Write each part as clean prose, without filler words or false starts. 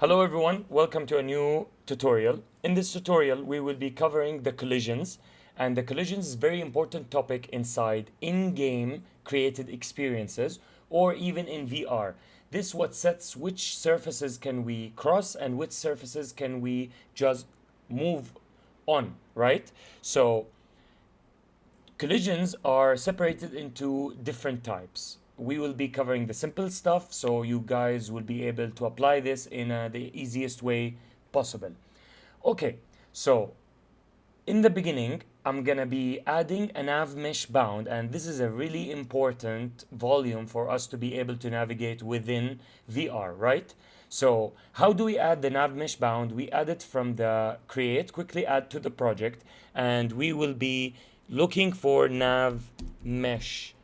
Hello everyone, welcome to a new tutorial. In this tutorial, we will be covering the collisions, and the collisions is a very important topic inside in-game created experiences or even in VR. This what sets which surfaces can we cross and which surfaces can we just move on, right? So collisions are separated into different types. We will be covering the simple stuff, so you guys will be able to apply this in the easiest way possible. Okay, so in the beginning, I'm gonna be adding a nav mesh bound, and this is a really important volume for us to be able to navigate within VR, right? So how do we add the nav mesh bound? We add it from the create, quickly add to the project, and we will be looking for nav mesh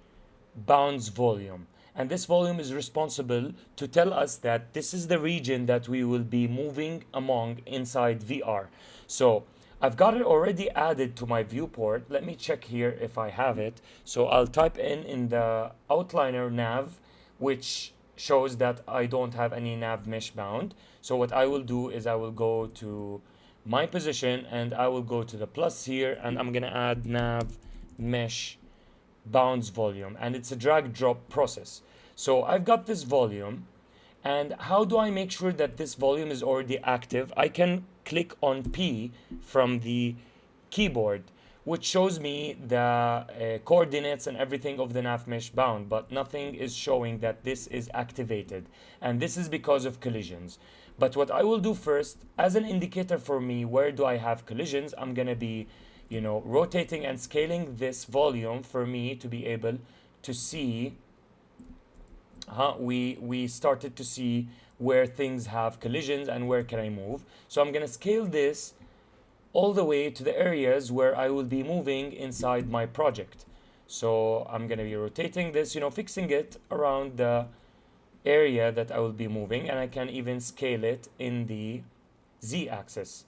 bounds volume. And this volume is responsible to tell us that this is the region that we will be moving among inside VR. So I've got it already added to my viewport. Let me check here if I have it. So I'll type in the outliner nav, which shows that I don't have any nav mesh bound. So what I will do is I will go to my position and I will go to the plus here and I'm gonna add nav mesh bounds volume, and it's a drag drop process. So I've got this volume, and how do I make sure that this volume is already active? I can click on P from the keyboard, which shows me the coordinates and everything of the nav mesh bound, but nothing is showing that this is activated, and this is because of collisions. But what I will do first, as an indicator for me, where do I have collisions, I'm gonna be rotating and scaling this volume for me to be able to see we started to see where things have collisions and where can I move. So I'm gonna scale this all the way to the areas where I will be moving inside my project. So I'm gonna be rotating this, fixing it around the area that I will be moving, and I can even scale it in the z-axis.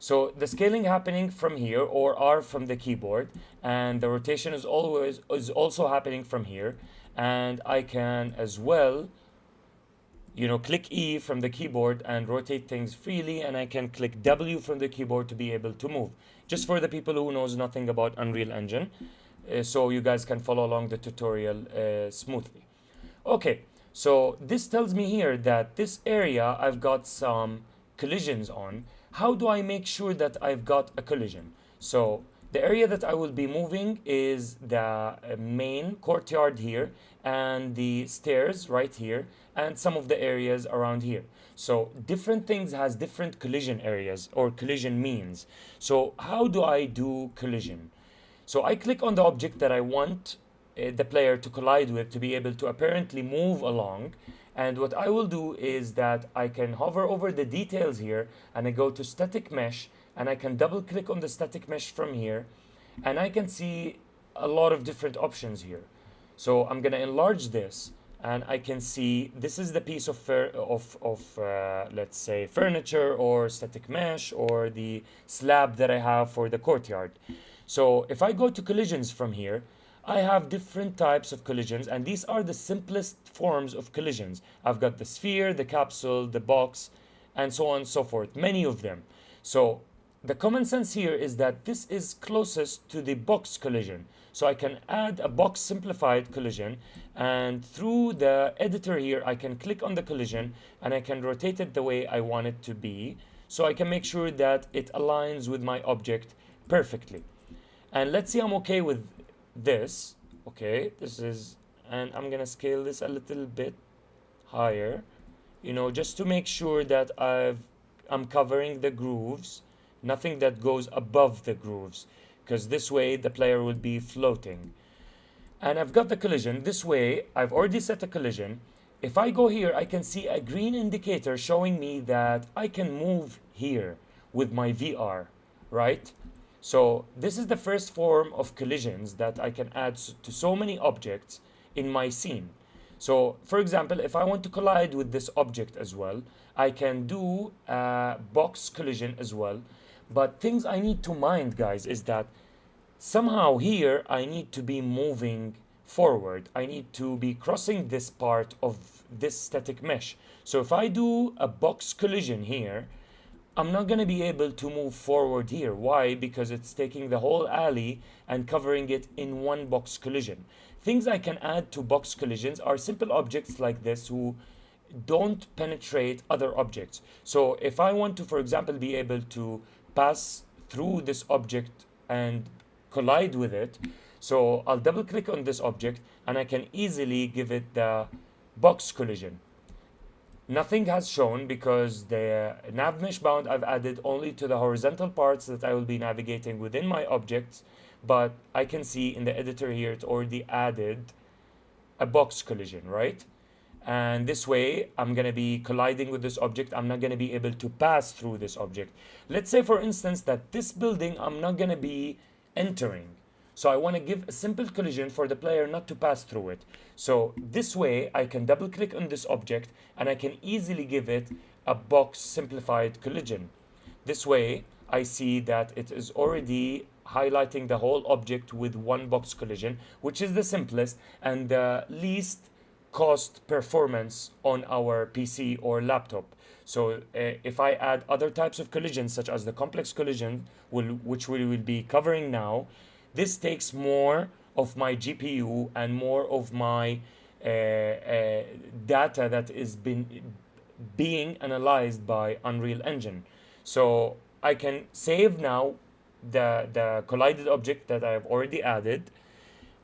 So the scaling happening from here or R from the keyboard, and the rotation is also happening from here. And I can as well, click E from the keyboard and rotate things freely, and I can click W from the keyboard to be able to move. Just for the people who knows nothing about Unreal Engine, so you guys can follow along the tutorial smoothly. Okay, so this tells me here that this area I've got some collisions on. How do I make sure that I've got a collision? So the area that I will be moving is the main courtyard here and the stairs right here and some of the areas around here. So different things has different collision areas or collision means. So how do I do collision? So I click on the object that I want the player to collide with to be able to apparently move along. And what I will do is that I can hover over the details here and I go to static mesh and I can double click on the static mesh from here and I can see a lot of different options here. So I'm going to enlarge this and I can see this is the piece of let's say furniture or static mesh or the slab that I have for the courtyard. So if I go to collisions from here, I have different types of collisions, and these are the simplest forms of collisions. I've got the sphere, the capsule, the box, and so on and so forth, many of them. So the common sense here is that this is closest to the box collision. So I can add a box simplified collision, and through the editor here, I can click on the collision and I can rotate it the way I want it to be. So I can make sure that it aligns with my object perfectly. And let's see I'm okay with this. Okay, this is, and I'm gonna scale this a little bit higher, just to make sure that I'm covering the grooves, nothing that goes above the grooves, because this way the player will be floating. And I've got the collision this way. I've already set a collision. If I go here, I can see a green indicator showing me that I can move here with my VR, right? So this is the first form of collisions that I can add to so many objects in my scene. So for example, if I want to collide with this object as well, I can do a box collision as well. But things I need to mind, guys, is that somehow here I need to be moving forward, I need to be crossing this part of this static mesh. So if I do a box collision here, I'm not going to be able to move forward here. Why? Because it's taking the whole alley and covering it in one box collision. Things I can add to box collisions are simple objects like this who don't penetrate other objects. So if I want to, for example, be able to pass through this object and collide with it, so I'll double click on this object and I can easily give it the box collision. Nothing has shown because the nav mesh bound I've added only to the horizontal parts that I will be navigating within my objects, but I can see in the editor here it's already added a box collision, right? And this way I'm going to be colliding with this object. I'm not going to be able to pass through this object. Let's say for instance that this building I'm not going to be entering, so I want to give a simple collision for the player not to pass through it. So this way I can double click on this object and I can easily give it a box simplified collision. This way I see that it is already highlighting the whole object with one box collision, which is the simplest and the least cost performance on our PC or laptop. So if I add other types of collisions such as the complex collision, which we will be covering now, this takes more of my GPU and more of my data that is being analyzed by Unreal Engine. So I can save now the collided object that I have already added,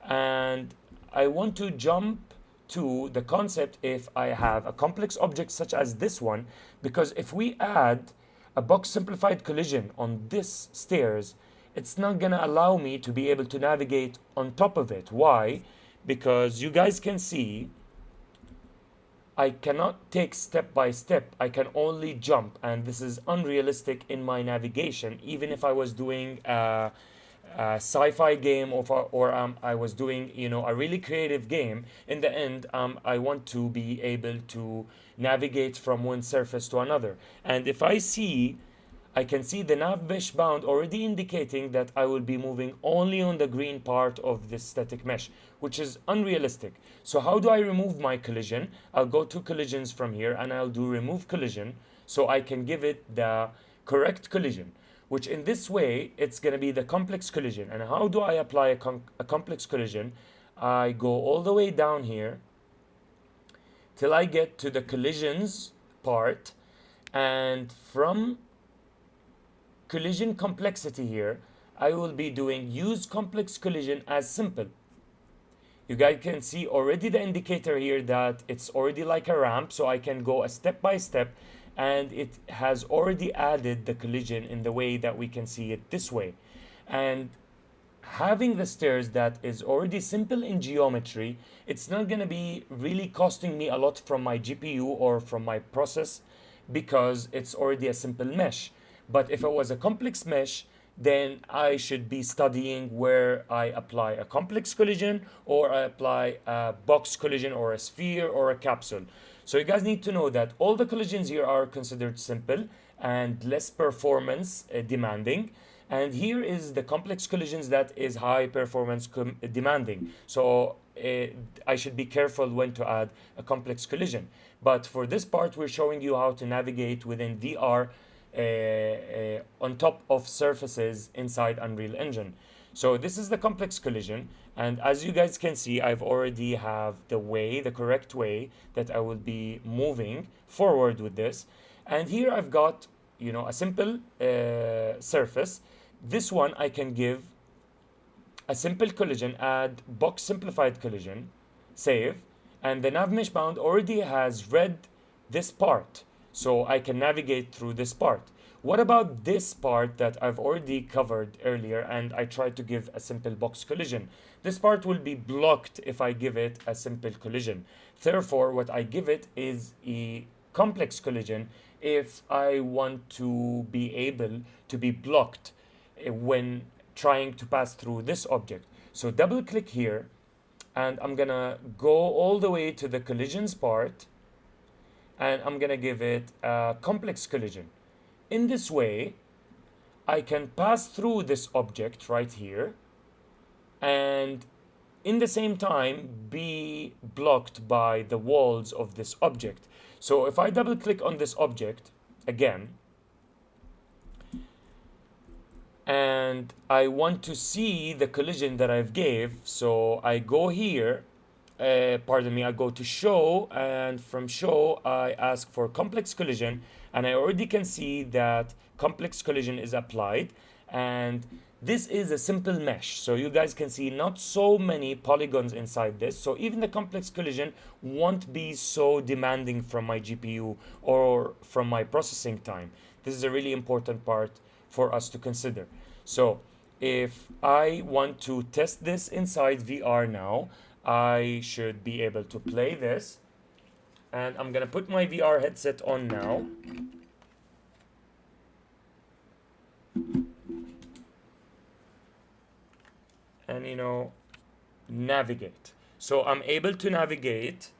and I want to jump to the concept if I have a complex object such as this one, because if we add a box simplified collision on this stairs, it's not gonna allow me to be able to navigate on top of it. Why? Because you guys can see I cannot take step by step. I can only jump, and this is unrealistic in my navigation. Even if I was doing a sci-fi game or I was doing a really creative game, in the end I want to be able to navigate from one surface to another. And if I can see the nav mesh bound already indicating that I will be moving only on the green part of this static mesh, which is unrealistic. So how do I remove my collision? I'll go to collisions from here and I'll do remove collision so I can give it the correct collision, which in this way it's going to be the complex collision. And how do I apply a complex collision? I go all the way down here till I get to the collisions part, and from collision complexity here I will be doing use complex collision as simple. You guys can see already the indicator here that it's already like a ramp, so I can go a step by step, and it has already added the collision in the way that we can see it this way. And having the stairs that is already simple in geometry, it's not going to be really costing me a lot from my GPU or from my process because it's already a simple mesh. But if it was a complex mesh, then I should be studying where I apply a complex collision or I apply a box collision or a sphere or a capsule. So you guys need to know that all the collisions here are considered simple and less performance demanding. And here is the complex collisions that is high performance demanding. So I should be careful when to add a complex collision. But for this part, we're showing you how to navigate within VR on top of surfaces inside Unreal Engine. So this is the complex collision, and as you guys can see, I've already have the correct way that I will be moving forward with this. And here I've got a simple surface. This one I can give a simple collision, add box simplified collision, save, and the nav mesh bound already has read this part, so I can navigate through this part. What about this part that I've already covered earlier and I tried to give a simple box collision? This part will be blocked if I give it a simple collision. Therefore, what I give it is a complex collision if I want to be able to be blocked when trying to pass through this object. So double click here and I'm gonna go all the way to the collisions part and I'm gonna give it a complex collision. In this way, I can pass through this object right here, and in the same time be blocked by the walls of this object. So if I double click on this object again, and I want to see the collision that I've gave, so I go here, pardon me, I go to show, and from show I ask for complex collision, and I already can see that complex collision is applied, and this is a simple mesh, so you guys can see not so many polygons inside this, so even the complex collision won't be so demanding from my GPU or from my processing time. This is a really important part for us to consider. So if I want to test this inside VR now, I should be able to play this, and I'm gonna put my VR headset on now. And navigate. So I'm able to navigate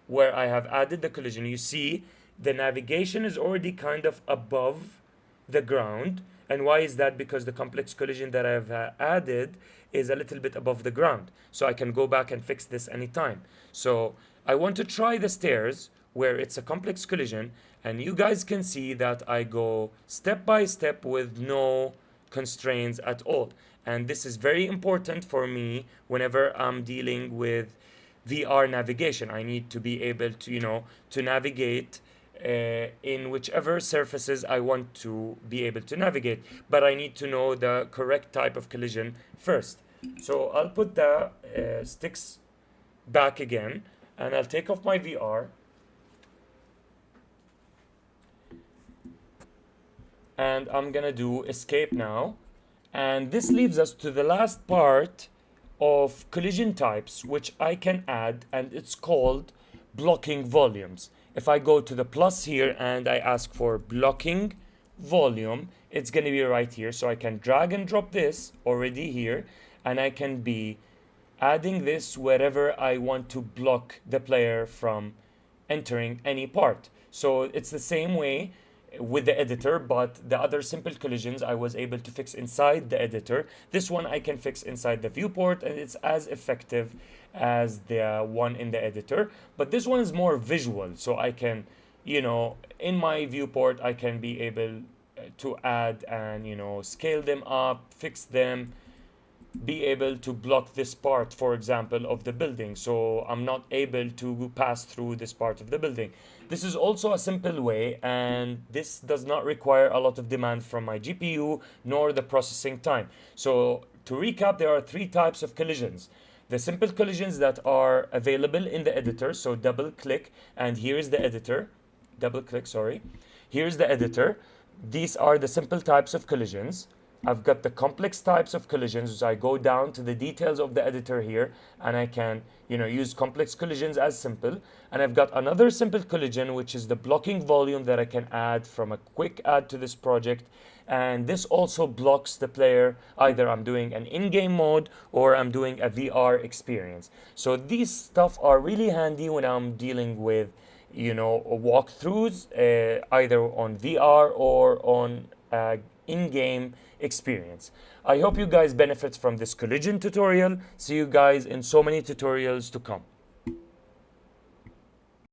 where I have added the collision. You see the navigation is already kind of above the ground. And why is that? Because the complex collision that I've added is a little bit above the ground. So I can go back and fix this anytime. So I want to try the stairs where it's a complex collision, and you guys can see that I go step by step with no constraints at all. And this is very important for me whenever I'm dealing with VR navigation. I need to be able to, to navigate in whichever surfaces I want to be able to navigate, but I need to know the correct type of collision first. So I'll put the sticks back again, and I'll take off my VR, and I'm gonna do escape now, and this leaves us to the last part of collision types which I can add, and it's called blocking volumes. If I go to the plus here and I ask for blocking volume, it's going to be right here. So I can drag and drop this already here, and I can be adding this wherever I want to block the player from entering any part. So it's the same way with the editor, but the other simple collisions I was able to fix inside the editor. This one I can fix inside the viewport, and it's as effective as the one in the editor, but this one is more visual, so I can, in my viewport I can be able to add and scale them up, fix them, be able to block this part, for example, of the building, so I'm not able to pass through this part of the building. This is also a simple way, and this does not require a lot of demand from my GPU nor the processing time. So to recap, there are three types of collisions. The simple collisions that are available in the editor, so double click, and here is the editor. Double click, sorry. Here's the editor. These are the simple types of collisions. I've got the complex types of collisions, so I go down to the details of the editor here, and I can, use complex collisions as simple. And I've got another simple collision, which is the blocking volume that I can add from a quick add to this project. And this also blocks the player, either I'm doing an in-game mode or I'm doing a VR experience. So these stuff are really handy when I'm dealing with, walkthroughs, either on VR or on in-game experience. I hope you guys benefit from this collision tutorial. See you guys in so many tutorials to come.